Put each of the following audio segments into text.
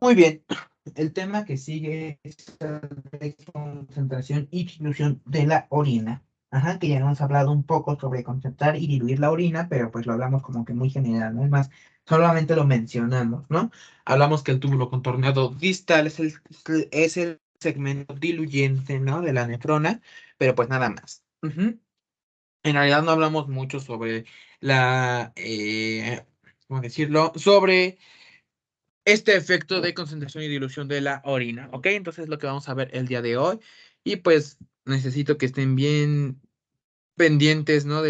Muy bien. El tema que sigue es la de concentración y dilución de la orina. Ajá, que ya hemos hablado un poco sobre concentrar y diluir la orina, pero pues lo hablamos como que muy general, ¿no? Es más, solamente lo mencionamos, ¿no? Hablamos que el túbulo contorneado distal es el segmento diluyente, ¿no? De la nefrona, pero pues nada más. Ujú. En realidad no hablamos mucho sobre ¿cómo decirlo? Sobre este efecto de concentración y dilución de la orina, ¿ok? Entonces es lo que vamos a ver el día de hoy. Y pues necesito que estén bien pendientes, ¿no?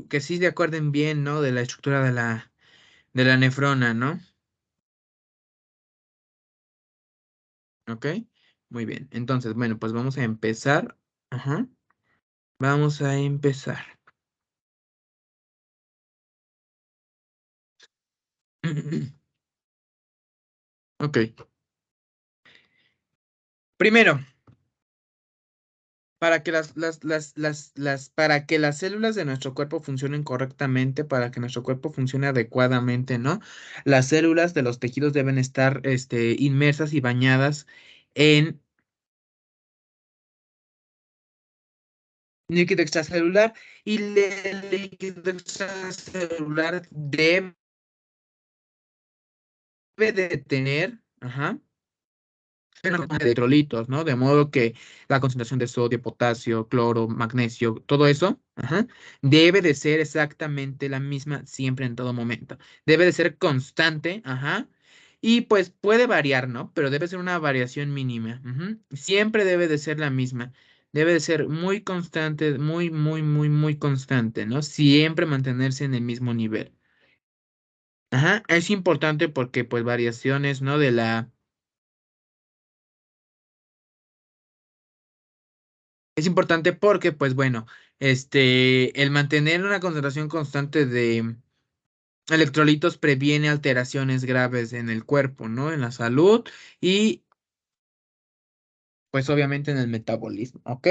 Que sí se acuerden bien, ¿no? De la estructura de la nefrona, ¿no? ¿Ok? Muy bien. Entonces, bueno, pues vamos a empezar. Ajá. Vamos a empezar. Ok. Primero, para que las células de nuestro cuerpo funcionen correctamente, para que nuestro cuerpo funcione adecuadamente, ¿no? Las células de los tejidos deben estar, inmersas y bañadas en líquido extracelular y el líquido extracelular debe de tener, ajá, electrolitos, ¿no? De modo que la concentración de sodio, potasio, cloro, magnesio, todo eso, ajá, debe de ser exactamente la misma siempre en todo momento. Debe de ser constante, ajá. Y pues puede variar, ¿no? Pero debe ser una variación mínima. Ujú. Siempre debe de ser la misma. Debe de ser muy constante, muy, muy, muy, muy constante, ¿no? Siempre mantenerse en el mismo nivel. Ajá. Es importante porque pues variaciones, ¿no? Es importante porque, pues bueno, el mantener una concentración constante de electrolitos previene alteraciones graves en el cuerpo, ¿no? En la salud y pues obviamente en el metabolismo, ¿ok?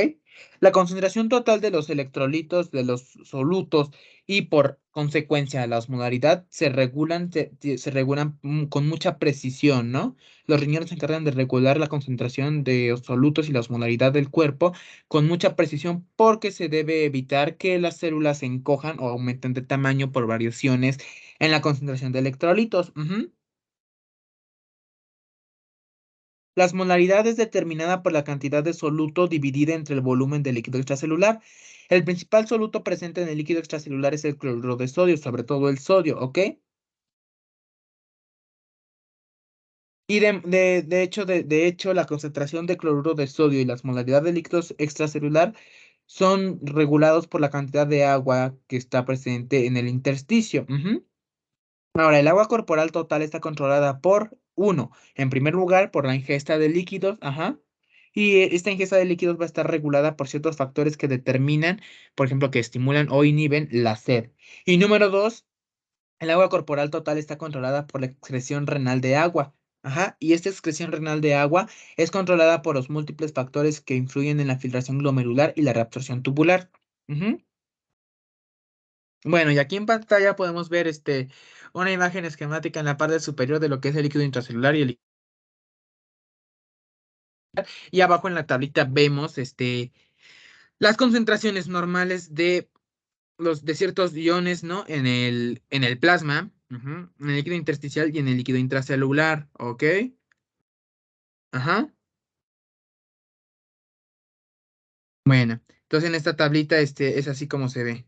La concentración total de los electrolitos, de los solutos y por consecuencia la osmolaridad se regulan con mucha precisión, ¿no? Los riñones se encargan de regular la concentración de los solutos y la osmolaridad del cuerpo con mucha precisión porque se debe evitar que las células se encojan o aumenten de tamaño por variaciones en la concentración de electrolitos. Ujú. La osmolaridad es determinada por la cantidad de soluto dividida entre el volumen del líquido extracelular. El principal soluto presente en el líquido extracelular es el cloruro de sodio, sobre todo el sodio, ¿ok? Y de hecho, la concentración de cloruro de sodio y la osmolaridad del líquido extracelular son regulados por la cantidad de agua que está presente en el intersticio. Ujú. Ahora, el agua corporal total está controlada por, uno, en primer lugar, por la ingesta de líquidos, ajá. Y esta ingesta de líquidos va a estar regulada por ciertos factores que determinan, por ejemplo, que estimulan o inhiben la sed. Y número dos, el agua corporal total está controlada por la excreción renal de agua. Ajá, y esta excreción renal de agua es controlada por los múltiples factores que influyen en la filtración glomerular y la reabsorción tubular. Ujú. Bueno, y aquí en pantalla podemos ver una imagen esquemática en la parte superior de lo que es el líquido intracelular y abajo en la tablita vemos las concentraciones normales de ciertos iones, ¿no? En el plasma, ujú, en el líquido intersticial y en el líquido intracelular, ¿ok? Ajá. Bueno, entonces en esta tablita es así como se ve.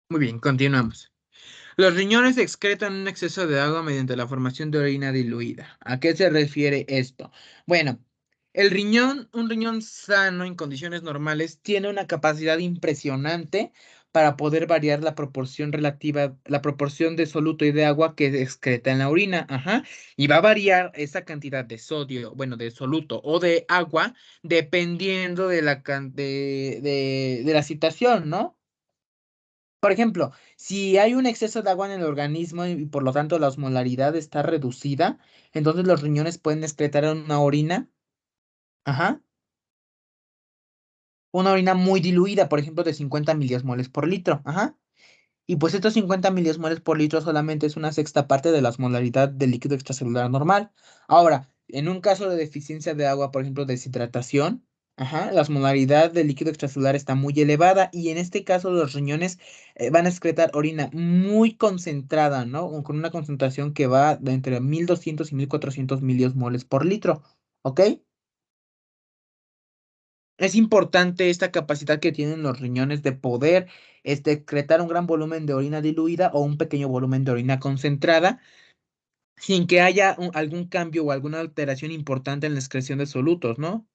Muy bien, continuamos. Los riñones excretan un exceso de agua mediante la formación de orina diluida. ¿A qué se refiere esto? Bueno, un riñón sano en condiciones normales, tiene una capacidad impresionante para poder variar la proporción relativa, la proporción de soluto y de agua que excreta en la orina. Ajá. Y va a variar esa cantidad de sodio, bueno, de soluto o de agua, dependiendo de de la situación, ¿no? Por ejemplo, si hay un exceso de agua en el organismo y por lo tanto la osmolaridad está reducida, entonces los riñones pueden excretar una orina, ajá, una orina muy diluida, por ejemplo, de 50 miliosmoles por litro, ajá. Y pues estos 50 miliosmoles por litro solamente es una sexta parte de la osmolaridad del líquido extracelular normal. Ahora, en un caso de deficiencia de agua, por ejemplo, deshidratación, ajá, la osmolaridad del líquido extracelular está muy elevada y en este caso los riñones van a excretar orina muy concentrada, ¿no? O con una concentración que va de entre 1200 y 1400 miliosmoles por litro, ¿ok? Es importante esta capacidad que tienen los riñones de poder excretar un gran volumen de orina diluida o un pequeño volumen de orina concentrada sin que haya algún cambio o alguna alteración importante en la excreción de solutos, ¿no?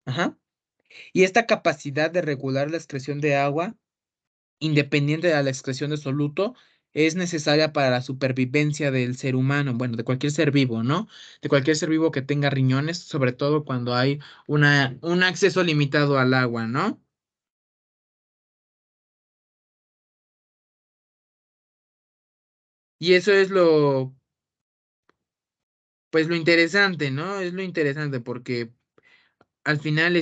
Ajá. Y esta capacidad de regular la excreción de agua, independiente de la excreción de soluto, es necesaria para la supervivencia del ser humano, bueno, de cualquier ser vivo, ¿no? De cualquier ser vivo que tenga riñones, sobre todo cuando hay un acceso limitado al agua, ¿no? Y eso es pues lo interesante, ¿no? Es lo interesante porque al final,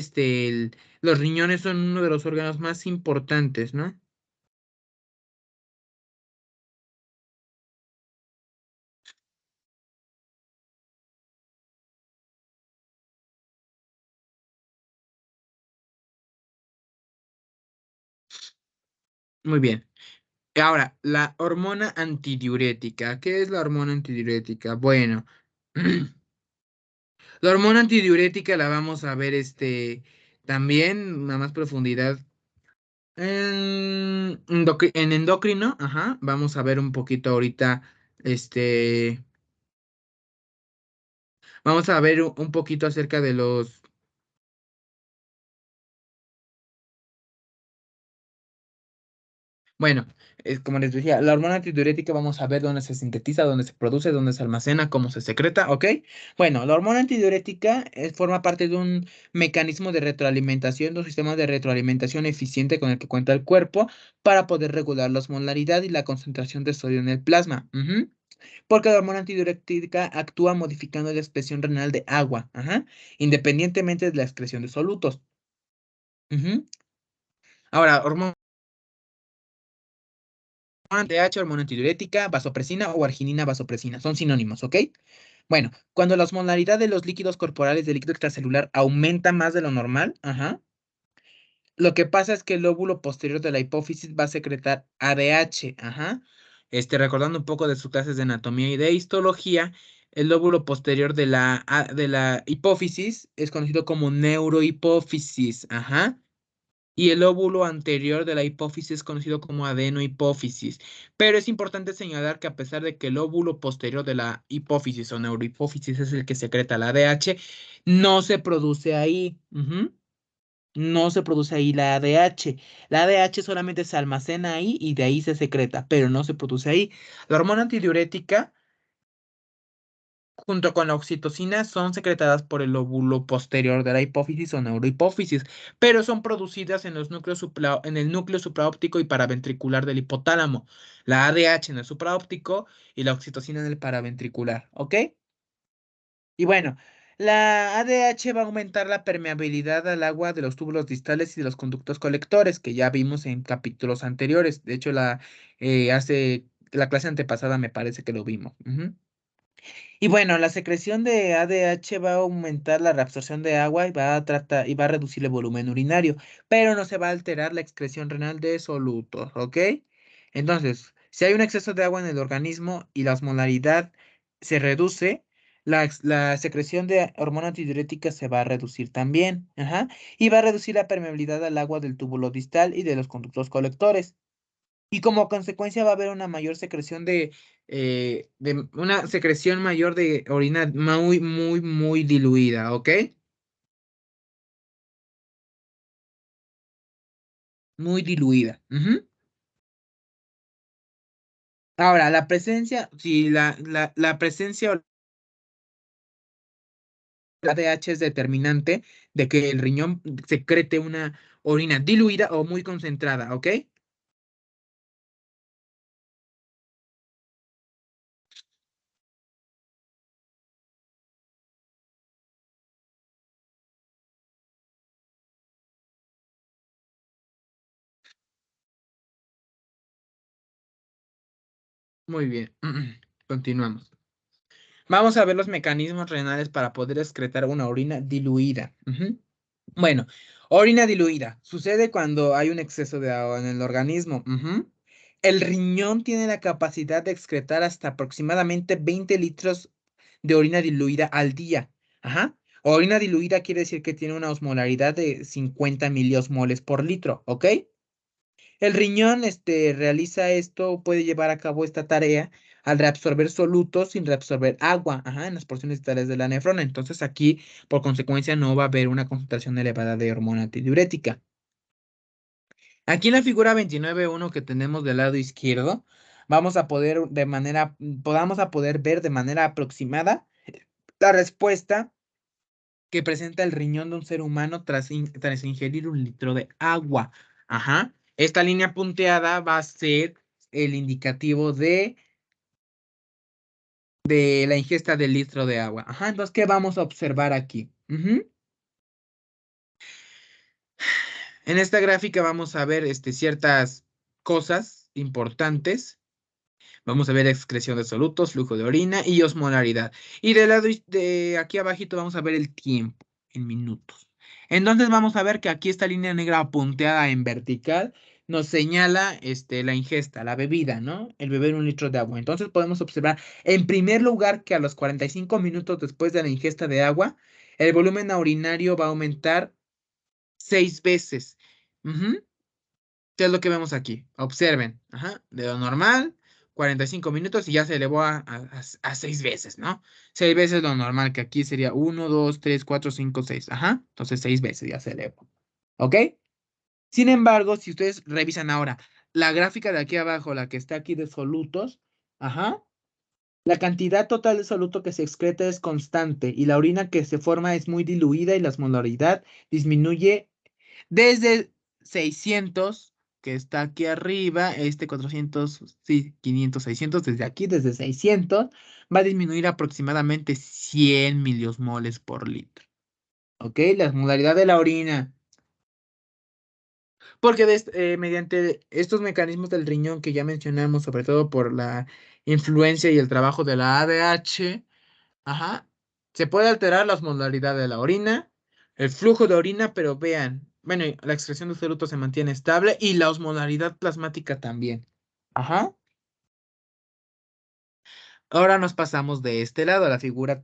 los riñones son uno de los órganos más importantes, ¿no? Muy bien. Ahora, la hormona antidiurética. ¿Qué es la hormona antidiurética? Bueno, la hormona antidiurética la vamos a ver, también a más profundidad en endocrino, ajá. Vamos a ver un poquito ahorita, este, vamos a ver un poquito acerca de los. Bueno, como les decía, la hormona antidiurética vamos a ver dónde se sintetiza, dónde se produce, dónde se almacena, cómo se secreta, ¿ok? Bueno, la hormona antidiurética forma parte de un mecanismo de retroalimentación, de un sistema de retroalimentación eficiente con el que cuenta el cuerpo para poder regular la osmolaridad y la concentración de sodio en el plasma. Ujú. Porque la hormona antidiurética actúa modificando la expresión renal de agua, ajá, independientemente de la excreción de solutos. Ujú. Ahora, hormona ADH, hormona antidiurética, vasopresina o arginina vasopresina. Son sinónimos, ¿ok? Bueno, cuando la osmolaridad de los líquidos corporales del líquido extracelular aumenta más de lo normal, ajá, lo que pasa es que el lóbulo posterior de la hipófisis va a secretar ADH, ajá. Recordando un poco de sus clases de anatomía y de histología, el lóbulo posterior de de la hipófisis es conocido como neurohipófisis, ajá. Y el lóbulo anterior de la hipófisis es conocido como adenohipófisis. Pero es importante señalar que a pesar de que el lóbulo posterior de la hipófisis o neurohipófisis es el que secreta la ADH, no se produce ahí. Ujú. No se produce ahí la ADH. La ADH solamente se almacena ahí y de ahí se secreta, pero no se produce ahí. La hormona antidiurética junto con la oxitocina son secretadas por el lóbulo posterior de la hipófisis o neurohipófisis, pero son producidas en en el núcleo supraóptico y paraventricular del hipotálamo, la ADH en el supraóptico y la oxitocina en el paraventricular, ¿ok? Y bueno, la ADH va a aumentar la permeabilidad al agua de los túbulos distales y de los conductos colectores, que ya vimos en capítulos anteriores. De hecho, hace la clase antepasada me parece que lo vimos. Ujú. Y bueno, la secreción de ADH va a aumentar la reabsorción de agua y va a tratar y va a reducir el volumen urinario, pero no se va a alterar la excreción renal de solutos, ¿ok? Entonces, si hay un exceso de agua en el organismo y la osmolaridad se reduce, la secreción de hormona antidiurética se va a reducir también, ajá, y va a reducir la permeabilidad al agua del túbulo distal y de los conductos colectores. Y como consecuencia va a haber una mayor secreción de una secreción mayor de orina muy, muy, muy diluida, ¿ok? Muy diluida. Ujú. Ahora, la presencia, si la presencia o la ADH es determinante de que el riñón secrete una orina diluida o muy concentrada, ¿ok? Muy bien. Continuamos. Vamos a ver los mecanismos renales para poder excretar una orina diluida. Ujú. Bueno, orina diluida. Sucede cuando hay un exceso de agua en el organismo. Ujú. El riñón tiene la capacidad de excretar hasta aproximadamente 20 litros de orina diluida al día. Ajá. Orina diluida quiere decir que tiene una osmolaridad de 50 miliosmoles por litro, ¿ok? El riñón, realiza esto, puede llevar a cabo esta tarea al reabsorber solutos sin reabsorber agua, ajá, en las porciones vitales de la nefrona. Entonces aquí, por consecuencia, no va a haber una concentración elevada de hormona antidiurética. Aquí en la figura 29.1 que tenemos del lado izquierdo, vamos a poder podamos a poder ver de manera aproximada la respuesta que presenta el riñón de un ser humano tras ingerir un litro de agua. Ajá. Esta línea punteada va a ser el indicativo de la ingesta del litro de agua. Ajá. Entonces, ¿qué vamos a observar aquí? Ujú. En esta gráfica vamos a ver ciertas cosas importantes. Vamos a ver excreción de solutos, flujo de orina y osmolaridad. Y del lado de aquí abajito vamos a ver el tiempo en minutos. Entonces vamos a ver que aquí esta línea negra punteada en vertical nos señala la ingesta, la bebida, ¿no? El beber un litro de agua. Entonces podemos observar en primer lugar que a los 45 minutos después de la ingesta de agua, el volumen urinario va a aumentar 6 veces. Ujú. ¿Qué es lo que vemos aquí? Observen, ajá, de lo normal, 45 minutos y ya se elevó a 6 veces, ¿no? 6 veces lo normal, que aquí sería 1, 2, 3, 4, 5, 6, ajá, entonces 6 veces ya se elevó, ¿ok? Sin embargo, si ustedes revisan ahora la gráfica de aquí abajo, la que está aquí de solutos, ajá, la cantidad total de soluto que se excreta es constante y la orina que se forma es muy diluida y la osmolaridad disminuye desde 600, que está aquí arriba, 400, sí, 500, 600, desde aquí, desde 600, va a disminuir aproximadamente 100 miliosmoles por litro. ¿Ok? La osmolaridad de la orina. Porque mediante estos mecanismos del riñón que ya mencionamos, sobre todo por la influencia y el trabajo de la ADH, ajá. Se puede alterar la osmolaridad de la orina, el flujo de orina, pero vean, bueno, y la excreción de solutos se mantiene estable y la osmolaridad plasmática también. Ajá. Ahora nos pasamos de este lado a la figura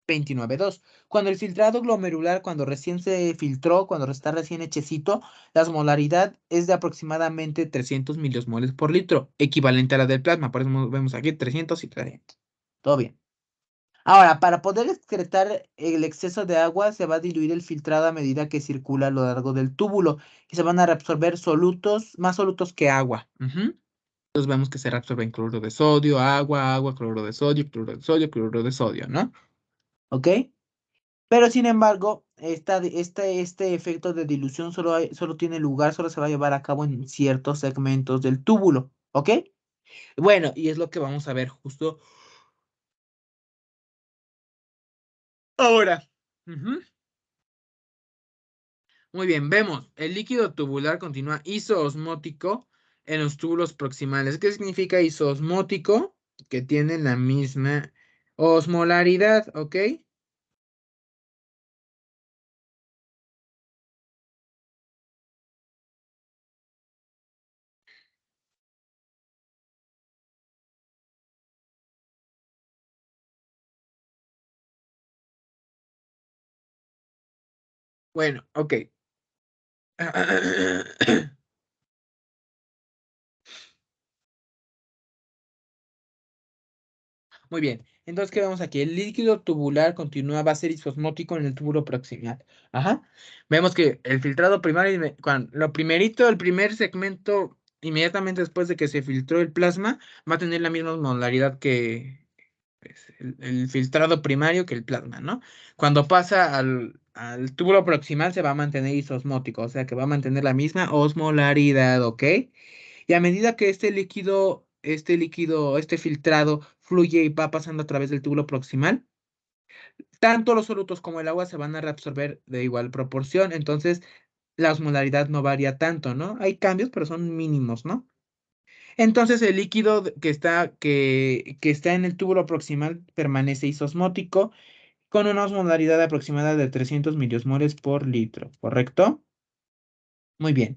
29.2. Cuando el filtrado glomerular, cuando recién se filtró, cuando está recién hechecito, la osmolaridad es de aproximadamente 300 miliosmoles por litro, equivalente a la del plasma. Por eso vemos aquí 300 y 300. Todo bien. Ahora, para poder excretar el exceso de agua, se va a diluir el filtrado a medida que circula a lo largo del túbulo y se van a reabsorber solutos, más solutos que agua. Ujú. Entonces vemos que se reabsorben cloruro de sodio, agua, agua, cloruro de sodio, cloruro de sodio, cloruro de sodio, ¿no? ¿Ok? Pero sin embargo, este efecto de dilución solo tiene lugar, solo se va a llevar a cabo en ciertos segmentos del túbulo. ¿Ok? Bueno, y es lo que vamos a ver justo ahora. Ujú. Muy bien, vemos, el líquido tubular continúa isoosmótico en los túbulos proximales. ¿Qué significa isoosmótico? Que tienen la misma osmolaridad, ¿ok? Bueno, ok. Muy bien. Entonces, ¿qué vemos aquí? El líquido tubular continúa, va a ser isosmótico en el túbulo proximal. Ajá. Vemos que el filtrado primario, lo primerito, el primer segmento inmediatamente después de que se filtró el plasma, va a tener la misma osmolaridad que pues, el filtrado primario que el plasma, ¿no? Cuando pasa al túbulo proximal se va a mantener isosmótico, o sea que va a mantener la misma osmolaridad, ¿ok? Y a medida que este filtrado fluye y va pasando a través del túbulo proximal, tanto los solutos como el agua se van a reabsorber de igual proporción, entonces la osmolaridad no varía tanto, ¿no? Hay cambios, pero son mínimos, ¿no? Entonces el líquido que está en el túbulo proximal permanece isosmótico con una osmolaridad aproximada de 300 miliosmoles por litro, ¿correcto? Muy bien.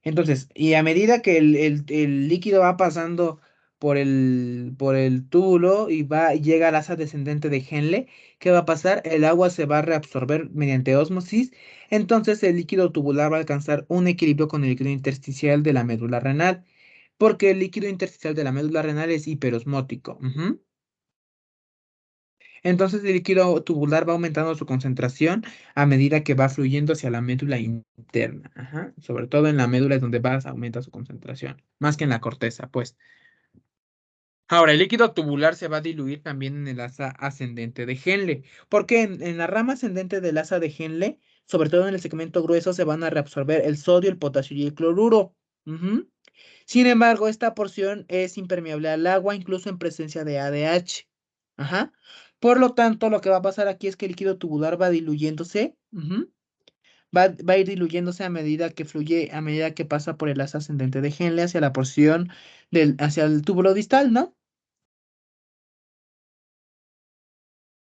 Entonces, y a medida que el líquido va pasando por el túbulo y llega al asa descendente de Henle, ¿qué va a pasar? El agua se va a reabsorber mediante ósmosis, entonces el líquido tubular va a alcanzar un equilibrio con el líquido intersticial de la médula renal, porque el líquido intersticial de la médula renal es hiperosmótico. Ujú. Entonces el líquido tubular va aumentando su concentración a medida que va fluyendo hacia la médula interna. Ajá. Sobre todo en la médula es donde más aumenta su concentración, más que en la corteza, pues. Ahora, el líquido tubular se va a diluir también en el asa ascendente de Henle, porque en la rama ascendente del asa de Henle, sobre todo en el segmento grueso, se van a reabsorber el sodio, el potasio y el cloruro. Ujú. Sin embargo, esta porción es impermeable al agua, incluso en presencia de ADH. Ajá. Por lo tanto, lo que va a pasar aquí es que el líquido tubular va diluyéndose. Ujú. Va a ir diluyéndose a medida que fluye, a medida que pasa por el asa ascendente de Henle hacia la porción hacia el túbulo distal, ¿no?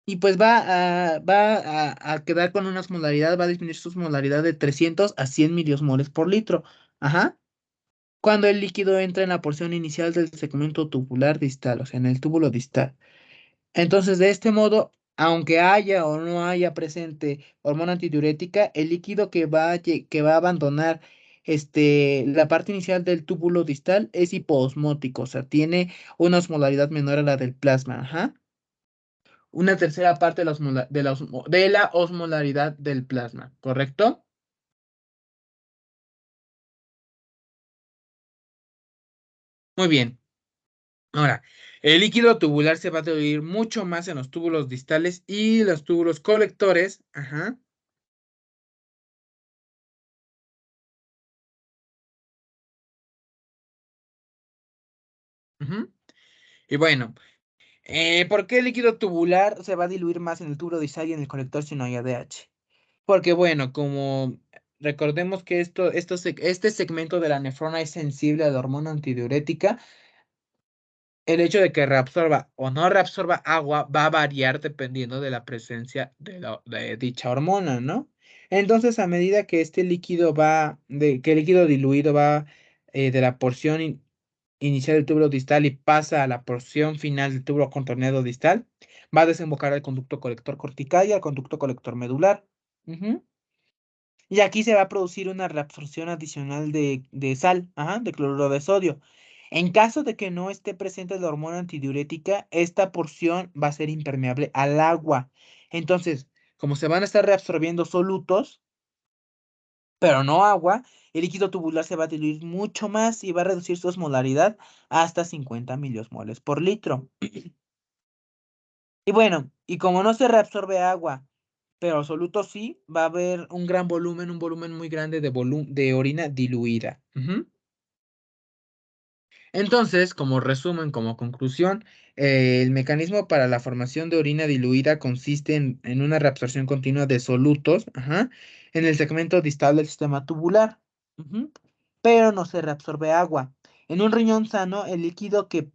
Y pues va a quedar con una osmolaridad, va a disminuir su osmolaridad de 300 a 100 miliosmoles por litro. Ajá. Cuando el líquido entra en la porción inicial del segmento tubular distal, o sea, en el túbulo distal. Entonces, de este modo, aunque haya o no haya presente hormona antidiurética, el líquido que va a abandonar la parte inicial del túbulo distal es hipoosmótico, o sea, tiene una osmolaridad menor a la del plasma. Ajá. Una tercera parte de la osmolaridad del plasma, ¿correcto? Muy bien. Ahora, el líquido tubular se va a diluir mucho más en los túbulos distales y los túbulos colectores. Ajá. Ujú. Y bueno, ¿por qué el líquido tubular se va a diluir más en el túbulo distal y en el colector si no hay ADH? Porque bueno, como recordemos que este segmento de la nefrona es sensible a la hormona antidiurética, el hecho de que reabsorba o no reabsorba agua va a variar dependiendo de la presencia de dicha hormona, ¿no? Entonces, a medida que que el líquido diluido va de la porción inicial del túbulo distal y pasa a la porción final del túbulo contorneado distal, va a desembocar al conducto colector cortical y al conducto colector medular. Ujú. Y aquí se va a producir una reabsorción adicional de sal, ajá, de cloruro de sodio. En caso de que no esté presente la hormona antidiurética, esta porción va a ser impermeable al agua. Entonces, como se van a estar reabsorbiendo solutos, pero no agua, el líquido tubular se va a diluir mucho más y va a reducir su osmolaridad hasta 50 miliosmoles por litro. Y bueno, y como no se reabsorbe agua, pero soluto sí, va a haber un volumen muy grande de orina diluida. Ujú. Entonces, como resumen, como conclusión, el mecanismo para la formación de orina diluida consiste en una reabsorción continua de solutos, ajá, en el segmento distal del sistema tubular, ujú, pero no se reabsorbe agua. En un riñón sano, el líquido que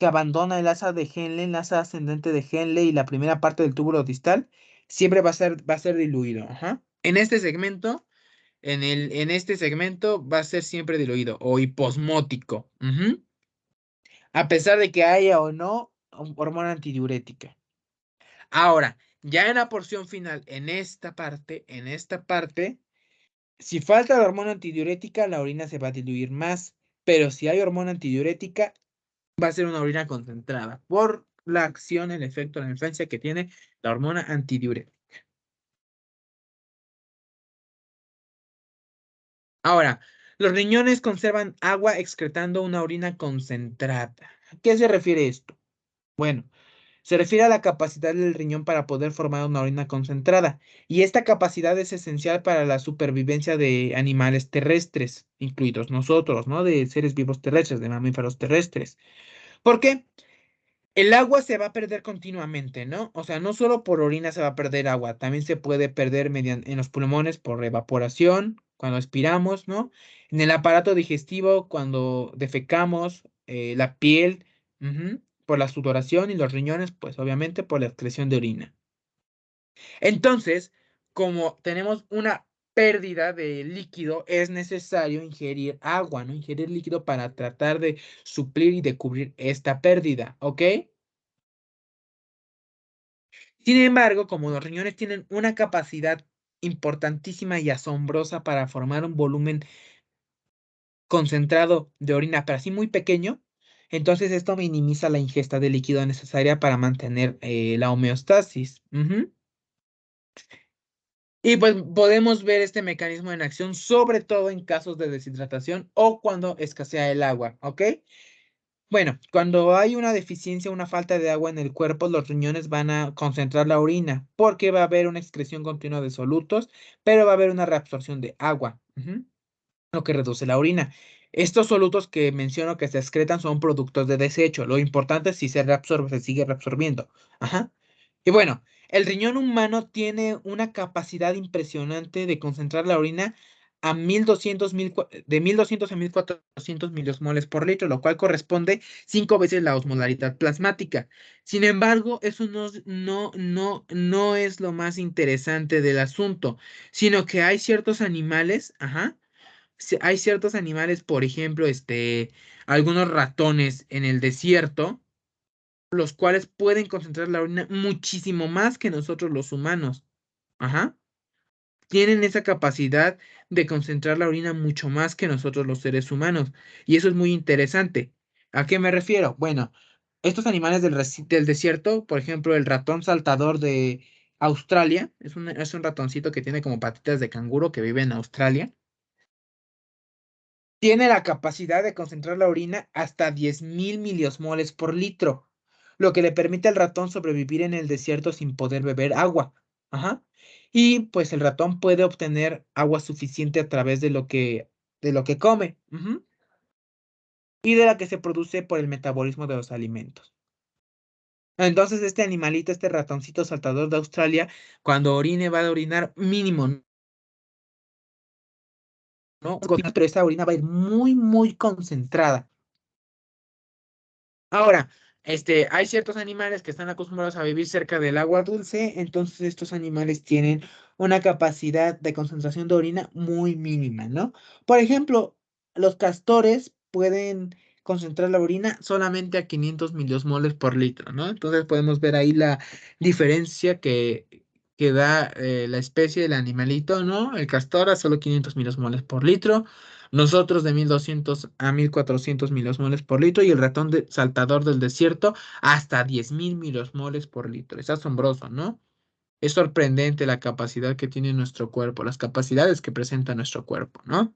abandona el asa de Henle, el asa ascendente de Henle y la primera parte del túbulo distal, siempre va a ser diluido. Ajá. En este segmento va a ser siempre diluido o hiposmótico. Ujú. A pesar de que haya o no hormona antidiurética. Ahora, ya en la porción final, en esta parte, si falta la hormona antidiurética, la orina se va a diluir más. Pero si hay hormona antidiurética, va a ser una orina concentrada por la acción, el efecto, la influencia que tiene la hormona antidiurética. Ahora, Los riñones conservan agua excretando una orina concentrada. ¿A qué se refiere esto? Bueno, se refiere a la capacidad del riñón para poder formar una orina concentrada, y esta capacidad es esencial para la supervivencia de animales terrestres, incluidos nosotros, ¿no? De seres vivos terrestres, de mamíferos terrestres. ¿Por qué? El agua se va a perder continuamente, ¿no? O sea, no solo por orina se va a perder agua, también se puede perder en los pulmones por evaporación, cuando expiramos, ¿no? En el aparato digestivo, cuando defecamos, la piel, ujú, por la sudoración y los riñones, pues obviamente por la excreción de orina. Entonces, como tenemos una pérdida de líquido, es necesario ingerir agua, ¿no? Ingerir líquido para tratar de suplir y de cubrir esta pérdida, ¿ok? Sin embargo, como los riñones tienen una capacidad importantísima y asombrosa para formar un volumen concentrado de orina, pero así muy pequeño, entonces esto minimiza la ingesta de líquido necesaria para mantener la homeostasis. Ujú. Y pues podemos ver este mecanismo en acción, sobre todo en casos de deshidratación o cuando escasea el agua, ¿ok? Bueno, cuando hay una deficiencia, una falta de agua en el cuerpo, los riñones van a concentrar la orina porque va a haber una excreción continua de solutos, pero va a haber una reabsorción de agua, ujú, lo que reduce la orina. Estos solutos que menciono que se excretan son productos de desecho. Lo importante es si se reabsorbe, se sigue reabsorbiendo. Ajá. Y bueno, el riñón humano tiene una capacidad impresionante de concentrar la orina a 1200, de 1200 a 1400 miliosmoles por litro, lo cual corresponde 5 veces la osmolaridad plasmática. Sin embargo, eso no es lo más interesante del asunto, sino que hay ciertos animales, ajá, hay ciertos animales, por ejemplo, algunos ratones en el desierto, los cuales pueden concentrar la orina muchísimo más que nosotros los humanos. Ajá. Tienen esa capacidad de concentrar la orina mucho más que nosotros los seres humanos. Y eso es muy interesante. ¿A qué me refiero? Bueno, estos animales del desierto, por ejemplo, el ratón saltador de Australia, es un ratoncito que tiene como patitas de canguro que vive en Australia. Tiene la capacidad de concentrar la orina hasta 10.000 miliosmoles por litro, lo que le permite al ratón sobrevivir en el desierto sin poder beber agua. Ajá. Y pues el ratón puede obtener agua suficiente a través de lo que come, ujú, y de la que se produce por el metabolismo de los alimentos. Entonces, este animalito, este ratoncito saltador de Australia, cuando orine va a orinar mínimo, ¿no? Pero esa orina va a ir muy, muy concentrada. Ahora, hay ciertos animales que están acostumbrados a vivir cerca del agua dulce, entonces estos animales tienen una capacidad de concentración de orina muy mínima, ¿no? Por ejemplo, los castores pueden concentrar la orina solamente a 500 miliosmoles por litro, ¿no? Entonces podemos ver ahí la diferencia que da la especie del animalito, ¿no? El castor a solo 500 miliosmoles por litro. Nosotros de 1200 a 1400 miliosmoles por litro y el ratón saltador del desierto hasta 10.000 miliosmoles por litro. Es asombroso, ¿no? Es sorprendente la capacidad que tiene nuestro cuerpo, las capacidades que presenta nuestro cuerpo, ¿no?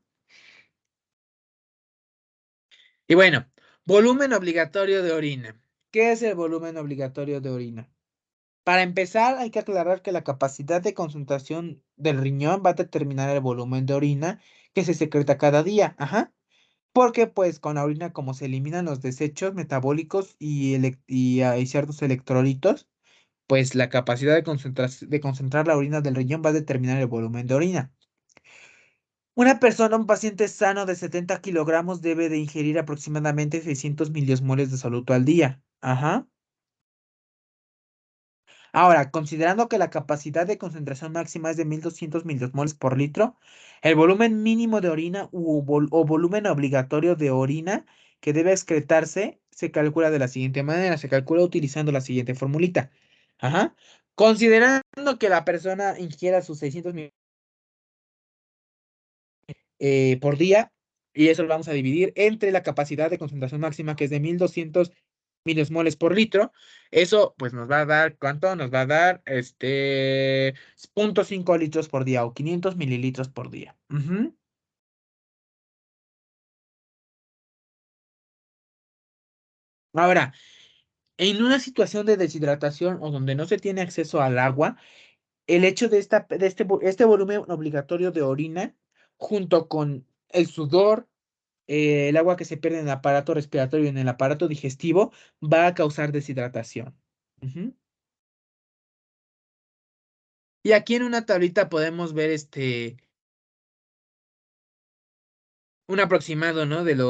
Y bueno, volumen obligatorio de orina. ¿Qué es el volumen obligatorio de orina? Para empezar, hay que aclarar que la capacidad de concentración del riñón va a determinar el volumen de orina que se secreta cada día. Ajá. Porque pues con la orina como se eliminan los desechos metabólicos y hay ciertos electrolitos, pues la capacidad de concentrar la orina del riñón va a determinar el volumen de orina. Una persona, un paciente sano de 70 kilogramos debe de ingerir aproximadamente 600 miliosmoles de soluto al día. Ajá. Ahora, considerando que la capacidad de concentración máxima es de 1200 miliosmoles por litro, el volumen mínimo de orina o volumen obligatorio de orina que debe excretarse se calcula de la siguiente manera, se calcula utilizando la siguiente formulita. Ajá. Considerando que la persona ingiera sus 600 por día, y eso lo vamos a dividir entre la capacidad de concentración máxima, que es de 1200 miliosmoles por litro. Eso, pues, nos va a dar, ¿cuánto? Nos va a dar, 0,5 litros por día o 500 mililitros por día. Ujú. Ahora, en una situación de deshidratación o donde no se tiene acceso al agua, el hecho de, este volumen obligatorio de orina, junto con el sudor, el agua que se pierde en el aparato respiratorio y en el aparato digestivo, va a causar deshidratación. Ujú. Y aquí en una tablita podemos ver un aproximado, ¿no? Del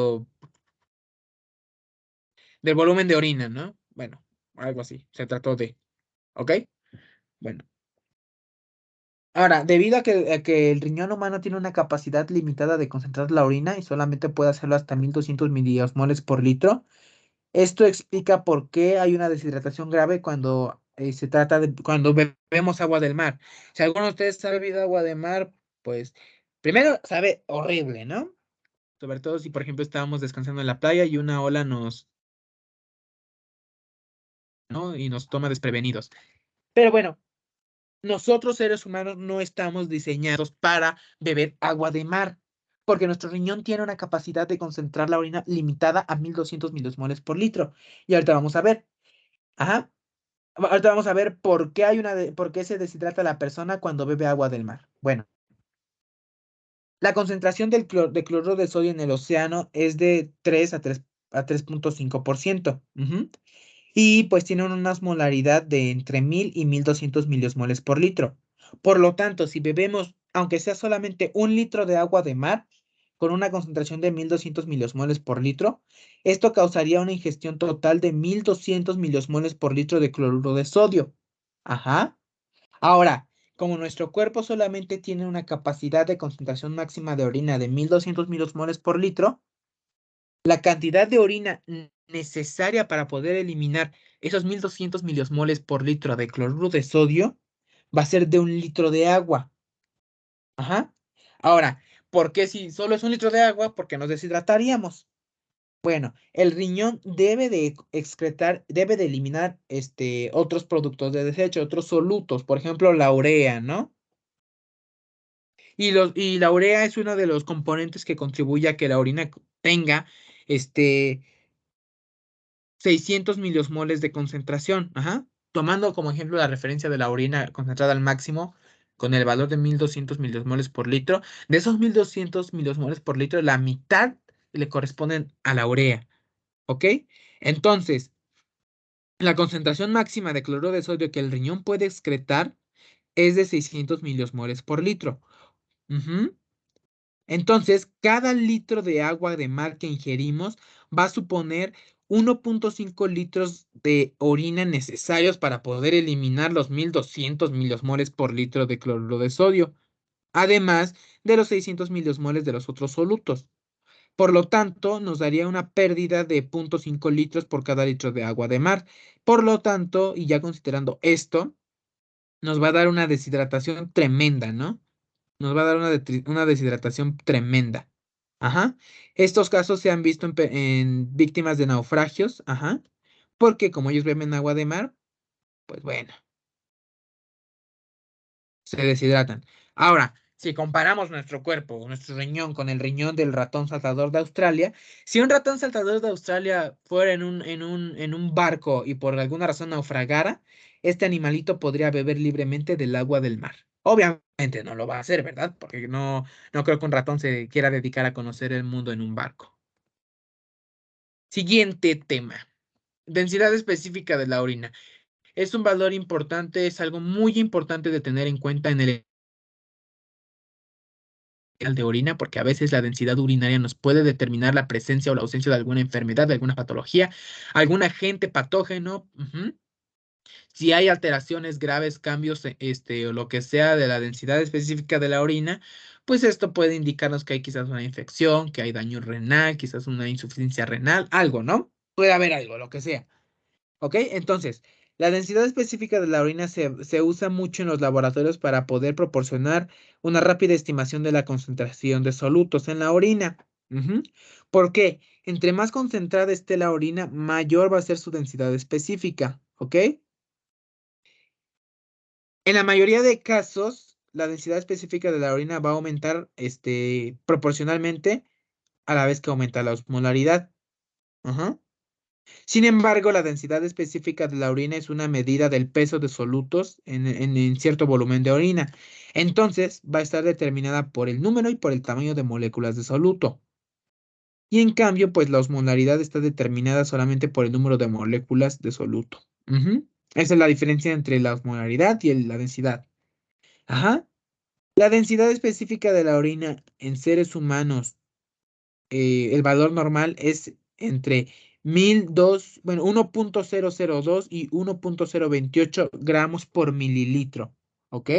volumen de orina, ¿no? Bueno, algo así, se trató de, ¿ok? Bueno. Ahora, debido a que el riñón humano tiene una capacidad limitada de concentrar la orina y solamente puede hacerlo hasta 1200 miliosmoles por litro, esto explica por qué hay una deshidratación grave cuando se trata de cuando bebemos agua del mar. Si alguno de ustedes ha bebido agua de mar, pues primero sabe horrible, ¿no? Sobre todo si, por ejemplo, estábamos descansando en la playa y una ola ¿no? Y nos toma desprevenidos. Pero bueno, nosotros seres humanos no estamos diseñados para beber agua de mar, porque nuestro riñón tiene una capacidad de concentrar la orina limitada a 1200 miliosmoles por litro. Y ahorita vamos a ver. Ajá. Ahorita vamos a ver por qué por qué se deshidrata la persona cuando bebe agua del mar. Bueno, la concentración de cloruro de sodio en el océano es de 3 a 3,5%. Y pues tienen una osmolaridad de entre 1000 y 1200 miliosmoles por litro. Por lo tanto, si bebemos, aunque sea solamente un litro de agua de mar, con una concentración de 1200 miliosmoles por litro, esto causaría una ingestión total de 1200 miliosmoles por litro de cloruro de sodio. Ajá. Ahora, como nuestro cuerpo solamente tiene una capacidad de concentración máxima de orina de 1200 miliosmoles por litro, la cantidad de orina necesaria para poder eliminar esos 1200 miliosmoles por litro de cloruro de sodio va a ser de un litro de agua. Ajá. Ahora, ¿por qué si solo es un litro de agua? Porque nos deshidrataríamos. Bueno, el riñón debe de excretar, debe de eliminar otros productos de desecho, otros solutos, por ejemplo, la urea, ¿no? Y la urea es uno de los componentes que contribuye a que la orina tenga este 600 miliosmoles de concentración. Ajá. Tomando como ejemplo la referencia de la orina concentrada al máximo con el valor de 1200 miliosmoles por litro. De esos 1200 miliosmoles por litro, la mitad le corresponden a la urea. ¿Ok? Entonces, la concentración máxima de cloruro de sodio que el riñón puede excretar es de 600 miliosmoles por litro. Ujú. Entonces, cada litro de agua de mar que ingerimos va a suponer 1,5 litros de orina necesarios para poder eliminar los 1200 miliosmoles por litro de cloruro de sodio, además de los 600 miliosmoles de los otros solutos. Por lo tanto, nos daría una pérdida de 0,5 litros por cada litro de agua de mar. Por lo tanto, y ya considerando esto, nos va a dar una deshidratación tremenda, ¿no? Nos va a dar una deshidratación tremenda. Ajá. Estos casos se han visto en víctimas de naufragios, ajá, porque como ellos beben agua de mar, pues bueno, se deshidratan. Ahora, si comparamos nuestro cuerpo, nuestro riñón con el riñón del ratón saltador de Australia, si un ratón saltador de Australia fuera en un barco y por alguna razón naufragara, este animalito podría beber libremente del agua del mar. Obviamente no lo va a hacer, ¿verdad? Porque no creo que un ratón se quiera dedicar a conocer el mundo en un barco. Siguiente tema. Densidad específica de la orina. Es un valor importante, es algo muy importante de tener en cuenta en el de orina, porque a veces la densidad urinaria nos puede determinar la presencia o la ausencia de alguna enfermedad, de alguna patología, algún agente patógeno. Si hay alteraciones graves, cambios, o lo que sea de la densidad específica de la orina, pues esto puede indicarnos que hay quizás una infección, que hay daño renal, quizás una insuficiencia renal, algo, ¿no? Puede haber algo, lo que sea. ¿Ok? Entonces, la densidad específica de la orina se usa mucho en los laboratorios para poder proporcionar una rápida estimación de la concentración de solutos en la orina. Ujú. ¿Por qué? Entre más concentrada esté la orina, mayor va a ser su densidad específica. ¿Ok? En la mayoría de casos, la densidad específica de la orina va a aumentar proporcionalmente a la vez que aumenta la osmolaridad. Ajá. Sin embargo, la densidad específica de la orina es una medida del peso de solutos en cierto volumen de orina. Entonces, va a estar determinada por el número y por el tamaño de moléculas de soluto. Y en cambio, pues la osmolaridad está determinada solamente por el número de moléculas de soluto. Ujú. Esa es la diferencia entre la osmolaridad y la densidad. Ajá. La densidad específica de la orina en seres humanos, el valor normal es entre 1002, bueno, 1.002 y 1.028 gramos por mililitro. ¿Ok?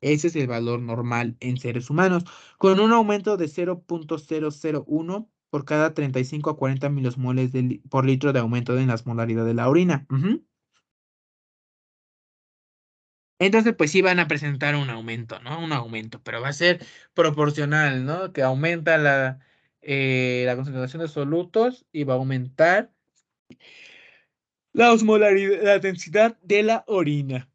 Ese es el valor normal en seres humanos, con un aumento de 0.001 por cada 35 a 40 milosmoles por litro de aumento en la osmolaridad de la orina. Ujú. Entonces, pues sí van a presentar un aumento, ¿no? Un aumento, pero va a ser proporcional, ¿no? Que aumenta la concentración de solutos y va a aumentar la osmolaridad, la densidad de la orina.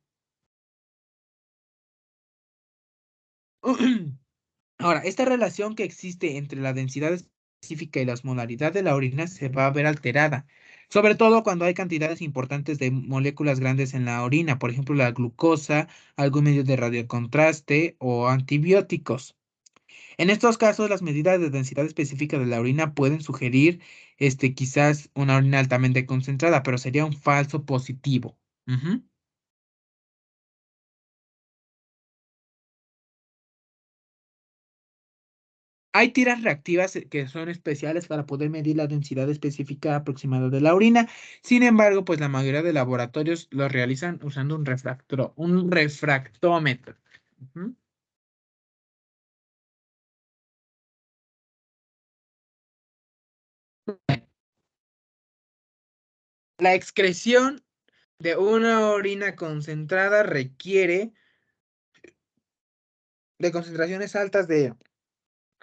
Ahora, esta relación que existe entre la densidad específica y la osmolaridad de la orina se va a ver alterada, sobre todo cuando hay cantidades importantes de moléculas grandes en la orina, por ejemplo, la glucosa, algún medio de radiocontraste o antibióticos. En estos casos, las medidas de densidad específica de la orina pueden sugerir, quizás una orina altamente concentrada, pero sería un falso positivo. Ujú. Hay tiras reactivas que son especiales para poder medir la densidad específica aproximada de la orina. Sin embargo, pues la mayoría de laboratorios lo realizan usando un refractómetro. Ujú. La excreción de una orina concentrada requiere de concentraciones altas de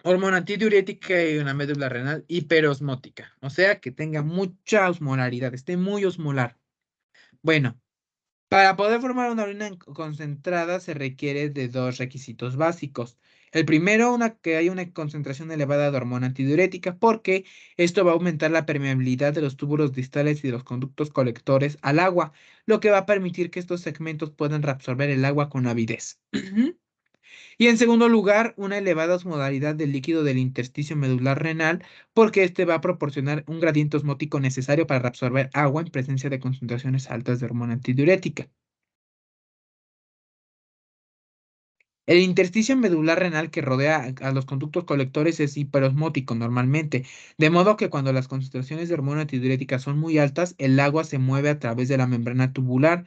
hormona antidiurética y una médula renal hiperosmótica. O sea, que tenga mucha osmolaridad, esté muy osmolar. Bueno. Para poder formar una orina concentrada se requiere de dos requisitos básicos. El primero, que haya una concentración elevada de hormona antidiurética, porque esto va a aumentar la permeabilidad de los túbulos distales y de los conductos colectores al agua, lo que va a permitir que estos segmentos puedan reabsorber el agua con avidez. Y en segundo lugar, una elevada osmolaridad del líquido del intersticio medular renal, porque este va a proporcionar un gradiente osmótico necesario para reabsorber agua en presencia de concentraciones altas de hormona antidiurética. El intersticio medular renal que rodea a los conductos colectores es hiperosmótico normalmente, de modo que cuando las concentraciones de hormona antidiurética son muy altas, el agua se mueve a través de la membrana tubular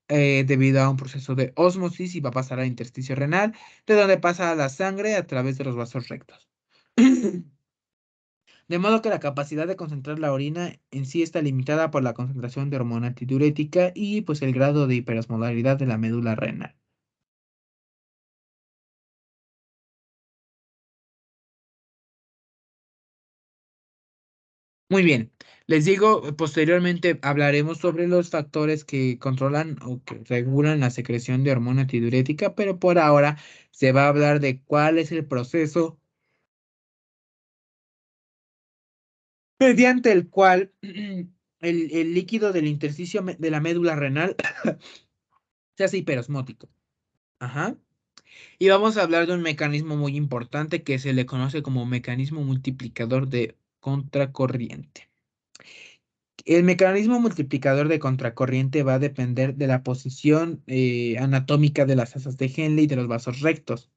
debido a un proceso de ósmosis y va a pasar al intersticio renal, de donde pasa a la sangre a través de los vasos rectos. De modo que la capacidad de concentrar la orina en sí está limitada por la concentración de hormona antidiurética y pues el grado de hiperosmolaridad de la médula renal. Muy bien. Les digo, posteriormente hablaremos sobre los factores que controlan o que regulan la secreción de hormona antidiurética, pero por ahora se va a hablar de cuál es el proceso mediante el cual el líquido del intersticio de la médula renal se hace hiperosmótico. Ajá. Y vamos a hablar de un mecanismo muy importante que se le conoce como mecanismo multiplicador de contracorriente. El mecanismo multiplicador de contracorriente va a depender de la posición anatómica de las asas de Henle y de los vasos rectos.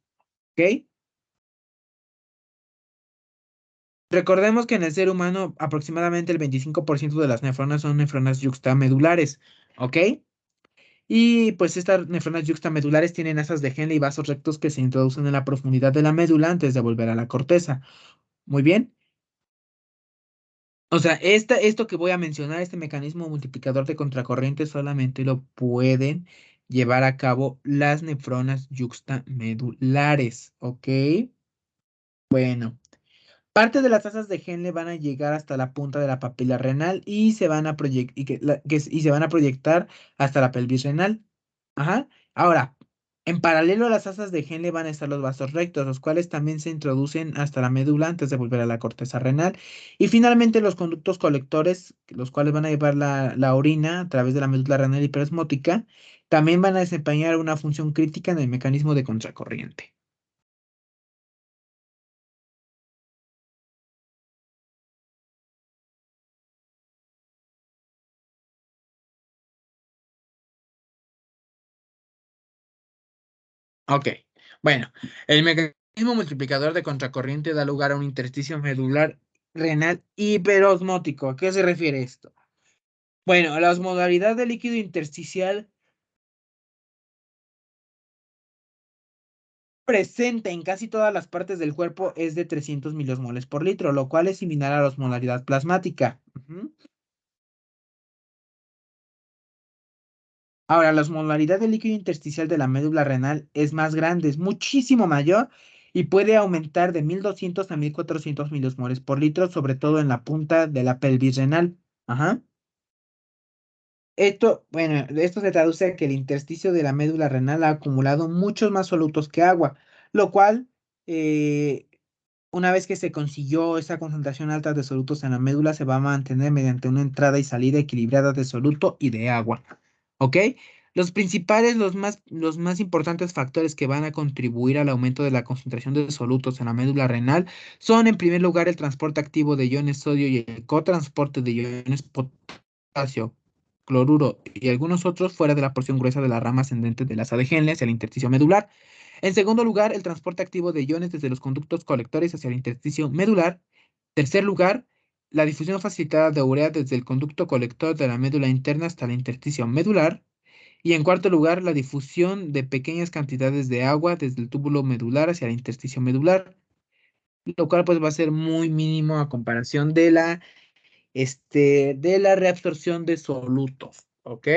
¿Ok? Recordemos que en el ser humano aproximadamente el 25% de las nefronas son nefronas yuxtamedulares. ¿Ok? Y pues estas nefronas yuxtamedulares tienen asas de Henle y vasos rectos que se introducen en la profundidad de la médula antes de volver a la corteza. Muy bien. O sea, esto que voy a mencionar, este mecanismo multiplicador de contracorriente, solamente lo pueden llevar a cabo las nefronas yuxtamedulares, ¿ok? Bueno, parte de las asas de Henle van a llegar hasta la punta de la papila renal y se van a y se van a proyectar hasta la pelvis renal. Ajá. Ahora, En paralelo a las asas de Henle van a estar los vasos rectos, los cuales también se introducen hasta la médula antes de volver a la corteza renal. Y finalmente los conductos colectores, los cuales van a llevar la orina a través de la médula renal hiperesmótica, también van a desempeñar una función crítica en el mecanismo de contracorriente. Ok, bueno, el mecanismo multiplicador de contracorriente da lugar a un intersticio medular renal hiperosmótico. ¿A qué se refiere esto? Bueno, la osmolaridad del líquido intersticial presente en casi todas las partes del cuerpo es de 300 miliosmoles por litro, lo cual es similar a la osmolaridad plasmática. Ujú. Ahora, la osmolaridad del líquido intersticial de la médula renal es más grande, es muchísimo mayor y puede aumentar de 1200 a 1400 miliosmoles por litro, sobre todo en la punta de la pelvis renal. Ajá. Esto, bueno, esto se traduce a que el intersticio de la médula renal ha acumulado muchos más solutos que agua, lo cual, eh, una vez que se consiguió esa concentración alta de solutos en la médula, se va a mantener mediante una entrada y salida equilibrada de soluto y de agua. ¿Ok? Los principales, los más importantes factores que van a contribuir al aumento de la concentración de solutos en la médula renal son, en primer lugar, el transporte activo de iones sodio y el cotransporte de iones potasio, cloruro y algunos otros fuera de la porción gruesa de la rama ascendente de la asa de Henle hacia el intersticio medular. En segundo lugar, el transporte activo de iones desde los conductos colectores hacia el intersticio medular. Tercer lugar, la difusión facilitada de urea desde el conducto colector de la médula interna hasta el intersticio medular. Y en cuarto lugar, la difusión de pequeñas cantidades de agua desde el túbulo medular hacia el intersticio medular, lo cual pues va a ser muy mínimo a comparación de la reabsorción de solutos, ¿ok?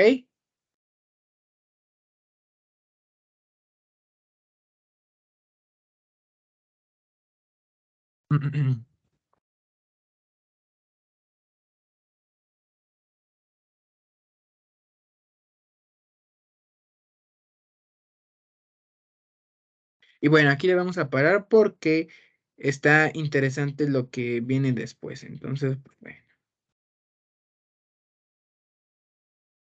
Y bueno, aquí le vamos a parar porque está interesante lo que viene después. Entonces, pues bueno,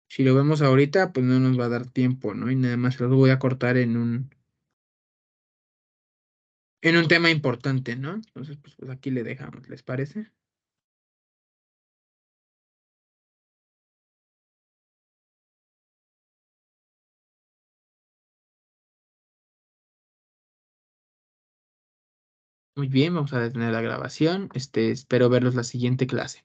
si lo vemos ahorita, pues no nos va a dar tiempo, ¿no? Y nada más los voy a cortar en un tema importante, ¿no? Entonces, pues aquí le dejamos, ¿les parece? Muy bien, vamos a detener la grabación. Espero verlos la siguiente clase.